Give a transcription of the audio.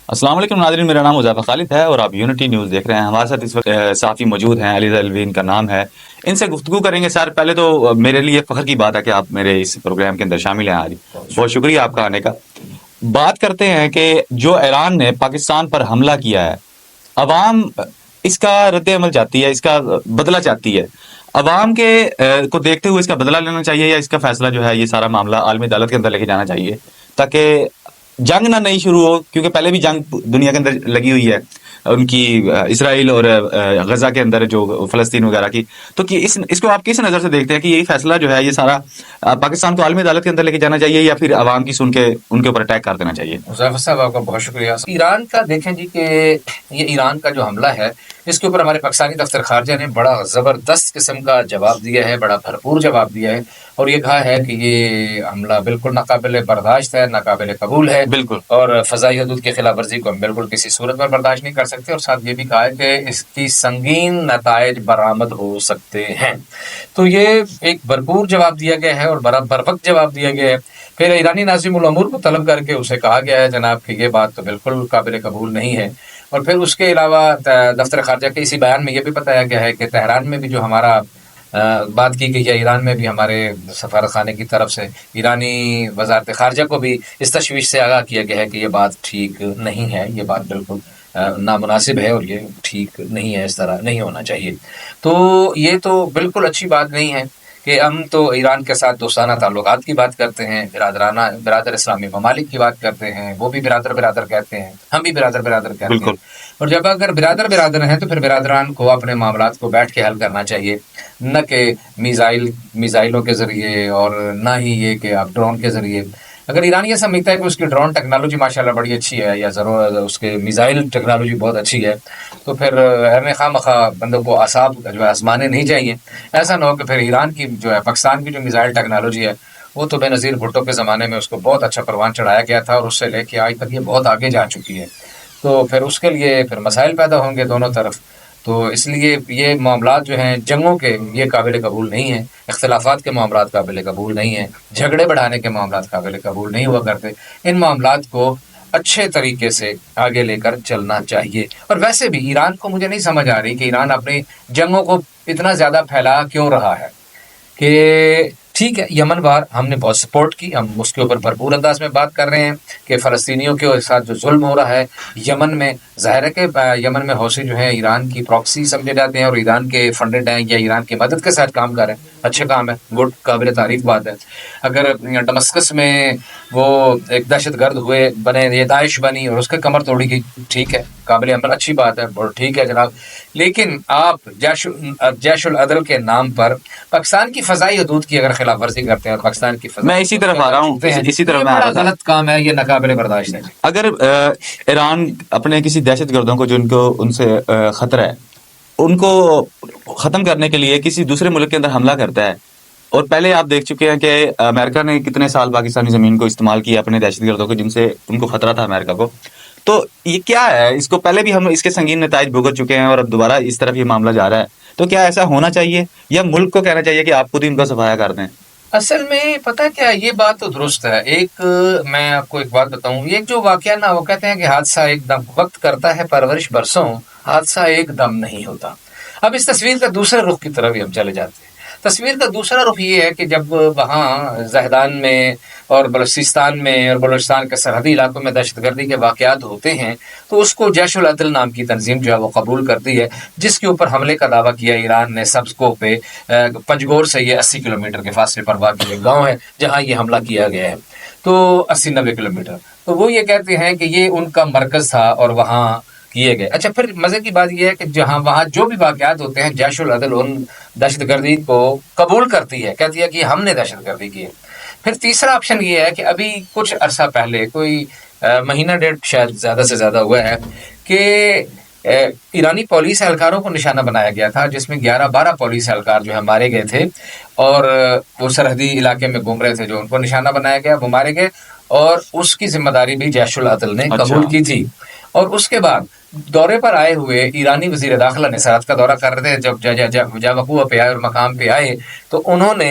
السلام علیکم ناظرین، میرا نام حذیفہ خالد ہے اور آپ یونٹی نیوز دیکھ رہے ہیں۔ ہمارے ساتھ اس وقت صحافی موجود ہیں، علی الوی ان کا نام ہے۔ ان سے گفتگو کریں گے۔ سر پہلے تو میرے لیے فخر کی بات ہے کہ آپ میرے اس پروگرام کے اندر شامل ہیں آج۔ بہت شکریہ آپ کا آنے کا۔ بات کرتے ہیں کہ جو ایران نے پاکستان پر حملہ کیا ہے، عوام اس کا رد عمل چاہتی ہے، اس کا بدلہ چاہتی ہے۔ عوام کے کو دیکھتے ہوئے اس کا بدلہ لینا چاہیے، یا اس کا فیصلہ جو ہے یہ سارا معاملہ عالمی عدالت کے اندر لے کے جانا چاہیے، تاکہ جنگ نہ نئی شروع ہو، کیونکہ پہلے بھی جنگ دنیا کے اندر لگی ہوئی ہے ان کی، اسرائیل اور غزہ کے اندر جو فلسطین وغیرہ کی۔ تو کہ اس کو آپ کس نظر سے دیکھتے ہیں کہ یہ فیصلہ جو ہے یہ سارا پاکستان کو عالمی عدالت کے اندر لے کے جانا چاہیے، یا پھر عوام کی سن کے ان کے اوپر اٹیک کر دینا چاہیے؟ حذیفہ صاحب آپ کا بہت شکریہ۔ ایران کا دیکھیں جی کہ یہ ایران کا جو حملہ ہے اس کے اوپر ہمارے پاکستانی دفتر خارجہ نے بڑا زبردست قسم کا جواب دیا ہے، بڑا بھرپور جواب دیا ہے، اور یہ کہا ہے کہ یہ حملہ بالکل ناقابل برداشت ہے، ناقابل قبول ہے، بالکل اور فضائی حدود کی خلاف ورزی کو ہم بالکل کسی صورت میں برداشت نہیں کر سکتے، اور ساتھ یہ بھی کہا ہے کہ اس کی سنگین نتائج برآمد ہو سکتے ہیں۔ تو یہ ایک بھرپور جواب دیا گیا ہے اور بر وقت جواب دیا گیا ہے۔ پھر ایرانی ناظم الامور کو طلب کر کے اسے کہا گیا ہے جناب کہ یہ بات تو بالکل قابل قبول نہیں ہے، اور پھر اس کے علاوہ دفتر خارجہ کے اسی بیان میں یہ بھی بتایا گیا ہے کہ تہران میں بھی جو ہمارا بات کی گئی ہے، ایران میں بھی ہمارے سفارت خانے کی طرف سے ایرانی وزارت خارجہ کو بھی اس تشویش سے آگاہ کیا گیا ہے کہ یہ بات ٹھیک نہیں ہے، یہ بات بالکل نامناسب ہے، اور یہ ٹھیک نہیں ہے، اس طرح نہیں ہونا چاہیے۔ تو یہ تو بالکل اچھی بات نہیں ہے کہ ہم تو ایران کے ساتھ دوستانہ تعلقات کی بات کرتے ہیں، برادر اسلامی ممالک کی بات کرتے ہیں، وہ بھی برادر کہتے ہیں، ہم بھی برادر کہتے ہیں۔ بالکل اور جب اگر برادر ہیں تو پھر برادران کو اپنے معاملات کو بیٹھ کے حل کرنا چاہیے، نہ کہ میزائلوں کے ذریعے، اور نہ ہی یہ کہ آپ ڈرون کے ذریعے۔ اگر ایران یہ سمجھتا ہے کہ اس کی ڈرون ٹیکنالوجی ماشاءاللہ بڑی اچھی ہے، یا ضرور اس کے میزائل ٹیکنالوجی بہت اچھی ہے، تو پھر ہمیں خواہ بندوں کو اعصاب جو ہے آزمانے نہیں چاہیے۔ ایسا نہ ہو کہ پھر ایران کی جو ہے پاکستان کی جو میزائل ٹیکنالوجی ہے وہ تو بے نظیر بھٹو کے زمانے میں اس کو بہت اچھا پروان چڑھایا گیا تھا، اور اس سے لے کے آج تک یہ بہت آگے جا چکی ہے، تو پھر اس کے لیے پھر مسائل پیدا ہوں گے دونوں طرف۔ تو اس لیے یہ معاملات جو ہیں جنگوں کے، یہ قابل قبول نہیں ہیں، اختلافات کے معاملات قابل قبول نہیں ہیں، جھگڑے بڑھانے کے معاملات قابل قبول نہیں ہوا کرتے۔ ان معاملات کو اچھے طریقے سے آگے لے کر چلنا چاہیے۔ اور ویسے بھی ایران کو مجھے نہیں سمجھ آ رہی کہ ایران اپنی جنگوں کو اتنا زیادہ پھیلا کیوں رہا ہے۔ کہ ٹھیک ہے، یمن وار ہم نے بہت سپورٹ کی، ہم اس کے اوپر بھرپور انداز میں بات کر رہے ہیں کہ فلسطینیوں کے ساتھ جو ظلم ہو رہا ہے یمن میں، ظاہر ہے کہ یمن میں حوثی جو ہیں ایران کی پراکسی سمجھے جاتے ہیں، اور ایران کے فنڈڈ ہیں یا ایران کی مدد کے ساتھ کام کر رہے ہیں، اچھے کام ہے، گڈ، قابل تعریف بات ہے۔ اگر ڈمسکس میں وہ ایک دہشت گرد بنے، یہ داعش بنی اور اس کے کمر توڑی گئی، ٹھیک ہے، قابل عمل، اچھی بات ہے، بہت ٹھیک ہے جناب۔ لیکن آپ جیش العدل کے نام پر پاکستان کی فضائی حدود کی اگر خلاف ورزی کرتے ہیں اور پاکستان کی میں اسی طرف آ رہا ہوں، اسی طرف میں آ رہا تھا۔ غلط کام ہے، یہ ناقابل برداشت ہے۔ اگر ایران اپنے کسی دہشت گردوں کو جن کو ان سے خطرہ ہے، ان کو ختم کرنے کے لیے کسی دوسرے ملک کے اندر حملہ کرتا ہے، اور پہلے آپ دیکھ چکے ہیں کہ امریکہ نے کتنے سال پاکستانی زمین کو استعمال کیا اپنے دہشت گردوں کو جن سے ان کو خطرہ تھا امریکہ کو، تو یہ کیا ہے؟ اس کو پہلے بھی ہم اس کے سنگین نتائج بھگت چکے ہیں، اور اب دوبارہ اس طرف یہ معاملہ جا رہا ہے۔ تو کیا ایسا ہونا چاہیے، یا ملک کو کہنا چاہیے کہ آپ خود ہی ان کا صفایا کر دیں؟ اصل میں پتہ کیا، یہ بات تو درست ہے۔ ایک میں آپ کو ایک بات بتاؤں، یہ جو واقعہ نہ، وہ کہتے ہیں کہ حادثہ ایک دم وقت کرتا ہے پرورش برسوں، حادثہ ایک دم نہیں ہوتا۔ اب اس تصویر کا دوسرے رخ کی طرف ہی ہم چلے جاتے ہیں۔ تصویر کا دوسرا رخ یہ ہے کہ جب وہاں زہدان میں اور بلوچستان میں اور بلوچستان کے سرحدی علاقوں میں دہشت گردی کے واقعات ہوتے ہیں، تو اس کو جیش العدل نام کی تنظیم جو ہے وہ قبول کرتی ہے، جس کے اوپر حملے کا دعویٰ کیا ایران نے سبزکو پہ، پنجگور سے یہ 80 کلومیٹر کے فاصلے پر واقع ایک گاؤں ہے جہاں یہ حملہ کیا گیا ہے، تو 80-90 کلومیٹر، تو وہ یہ کہتے ہیں کہ یہ ان کا مرکز تھا اور وہاں کیے گئے۔ اچھا، پھر مزے کی بات یہ ہے کہ وہاں جو بھی واقعات ہوتے ہیں، جیش العدل ان دہشت گردی کو قبول کرتی ہے، کہتی ہے کہ ہم نے دہشت گردی کی ہے۔ پھر تیسرا آپشن یہ ہے کہ ابھی کچھ عرصہ پہلے، کوئی مہینہ ڈیڑھ شاید زیادہ سے زیادہ ہوا ہے، کہ ایرانی پولیس اہلکاروں کو نشانہ بنایا گیا تھا، جس میں 11-12 پولیس اہلکار جو ہے مارے گئے تھے، اور وہ سرحدی علاقے میں گھوم رہے تھے، جو ان کو نشانہ بنایا گیا، وہ مارے گئے، اور اس کی ذمہ داری بھی جیش العدل نے قبول کی تھی۔ اور اس کے بعد دورے پر آئے ہوئے ایرانی وزیر داخلہ نے سرحد کا دورہ کر رہے تھے، جب جا وقوع پہ آئے اور مقام پہ آئے، تو انہوں نے